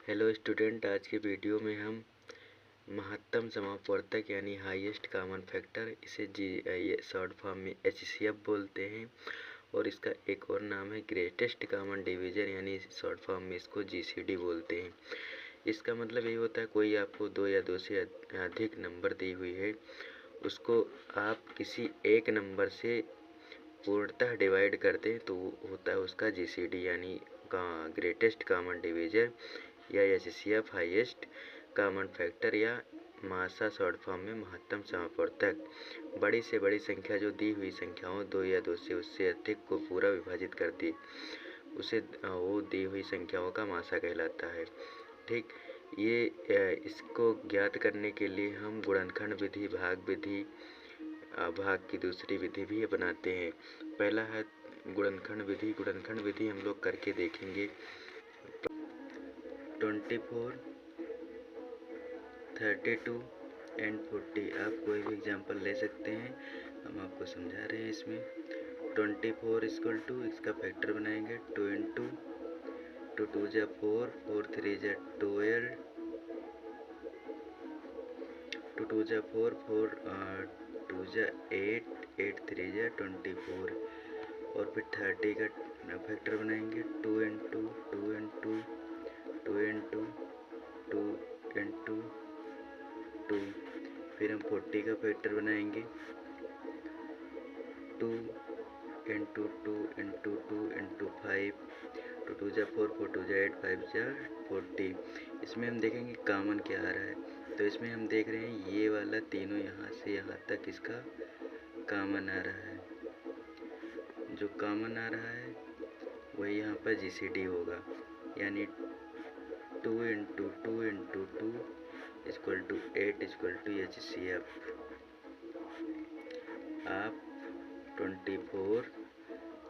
Hello student, आज के video में हम महत्तम समापवर्तक यानी हाईएस्ट कॉमन फैक्टर, इसे ये शॉर्ट फॉर्म में HCF बोलते हैं और इसका एक और नाम है ग्रेटेस्ट कॉमन डिवीज़र यानी शॉर्ट फॉर्म में इसको GCD बोलते हैं। इसका मतलब ये होता है कोई आपको दो या दो से अधिक नंबर दी हुई है, उसको आप किसी एक नंबर से पूर्णतः डिवाइड करते हैं तो होता है उसका GCD यानी ग्रेटेस्ट कॉमन डिवीज़र या HCF हाईएस्ट कॉमन फैक्टर या मासा शॉर्ट फॉर्म में महत्तम समापवर्तक। बड़ी से बड़ी संख्या जो दी हुई संख्याओं दो या दो से उससे अधिक को पूरा विभाजित करती उसे वो दी हुई संख्याओं का मासा कहलाता है। ठीक, ये इसको ज्ञात करने के लिए हम गुणनखंड विधि, भाग विधि, भाग की दूसरी विधि भी अपनाते हैं। पहला है गुणनखंड विधि। गुणनखंड विधि हम लोग करके देखेंगे। 24, 32 एंड 40, आप कोई भी एग्जांपल ले सकते हैं, हम आपको समझा रहे हैं। इसमें 24 इक्वल टू, इसका फैक्टर बनाएंगे 2 इंटू 2 2 जा 4, 4 3 जा 12, 2 2 जा 4, 4 2 जा 8, 8 3 जा 24 और फिर 30 का फैक्टर बनाएंगे 2 इंटू 2 इंटू 2 इंटू 2 इंटू 2। फिर हम 40 का फैक्टर बनाएंगे 2 इंटू 2 इंटू 2 इंटू 5, 2 2 जा 4, 4 2 जा 8, 5 जा 40। इसमें हम देखेंगे कॉमन क्या आ रहा है, तो इसमें हम देख रहे हैं ये वाला तीनों यहाँ से यहाँ तक इसका कॉमन आ रहा है। जो कॉमन आ रहा है वही यहाँ पर GCD होगा, यानी 2 into 2 into 2 equal to 8 equal to HCF। आप 24,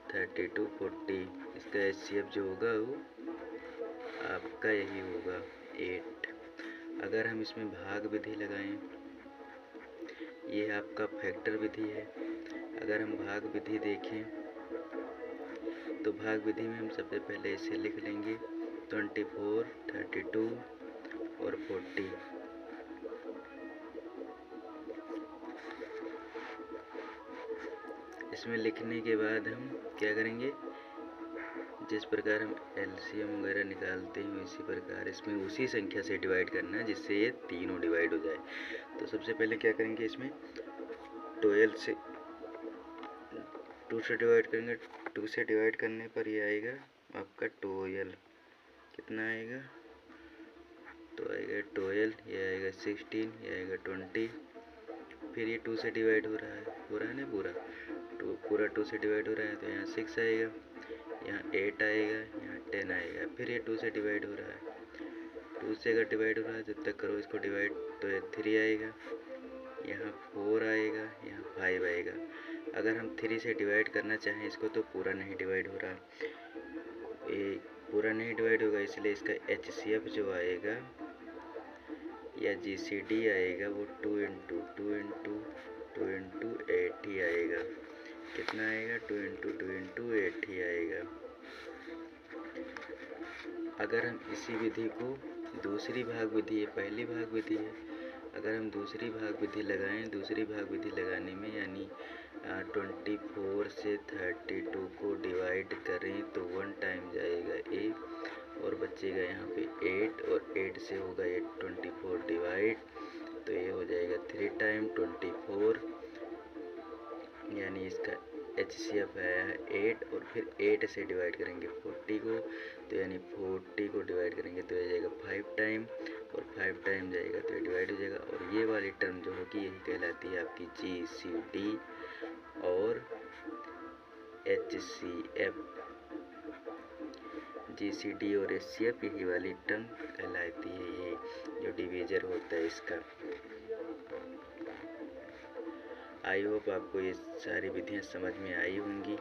32, 40, इसका HCF जो होगा वो आपका यही होगा 8। अगर हम इसमें भाग विधि लगाएं, ये आपका फैक्टर विधि है। अगर हम भाग विधि देखें तो भाग विधि में हम सबसे पहले इसे लिख लेंगे 24, 32 और 40। इसमें लिखने के बाद हम क्या करेंगे, जिस प्रकार हम LCM वगैरह निकालते हैं इसी प्रकार इसमें उसी संख्या से डिवाइड करना है जिससे ये तीनों डिवाइड हो जाए। तो सबसे पहले क्या करेंगे, इसमें 12 से 2 से डिवाइड करेंगे। 2 से डिवाइड करने पर ये आएगा आपका 12। कितना आएगा, तो आएगा 12, ये आएगा 16, ये आएगा 20। फिर ये 2 से डिवाइड हो रहा है ना पूरा, तो पूरा 2 से डिवाइड हो रहा है तो यहाँ 6 आएगा, यहाँ 8 आएगा, यहाँ 10 आएगा। फिर ये 2 से डिवाइड हो रहा है, 2 से अगर डिवाइड हो रहा है जब तक करो इसको डिवाइड तो ये 3 आएगा, यहाँ 4 आएगा, यहाँ 5 आएगा। अगर हम 3 से डिवाइड करना चाहें इसको तो पूरा नहीं डिवाइड हो रहा, ये पूरा नहीं डिवाइड होगा, इसलिए इसका HCF जो आएगा या GCD आएगा वो 2 इंटू 2 इंटू 2 इंटू 8 ही आएगा। कितना आएगा, 2 इंटू 2 इंटू 8 ही आएगा। अगर हम इसी विधि को दूसरी भाग विधि है, पहली भाग विधि है, अगर हम दूसरी भाग विधि लगाएं, दूसरी भाग विधि लगाने में यानी 24 से 32 को डिवाइड करें तो 1 टाइम जाएगा 1 और बचेगा यहाँ पे 8 और 8 से होगा 24 डिवाइड, तो ये हो जाएगा 3 टाइम 24, यानी इसका HCF आया है 8। और फिर 8 से डिवाइड करेंगे 40 को, तो यानी 40 को डिवाइड करेंगे तो ये जाएगा 5 टाइम और 5 टाइम जाएगा तो ये डिवाइड हो जाएगा। और ये वाली टर्म जो होगी यही कहलाती है आपकी GCD और HCF। GCD और HCF यही वाली टर्म कहलाती है, ये जो डिवीज़र होता है इसका। आई होप आपको ये सारी विधियाँ समझ में आई होंगी।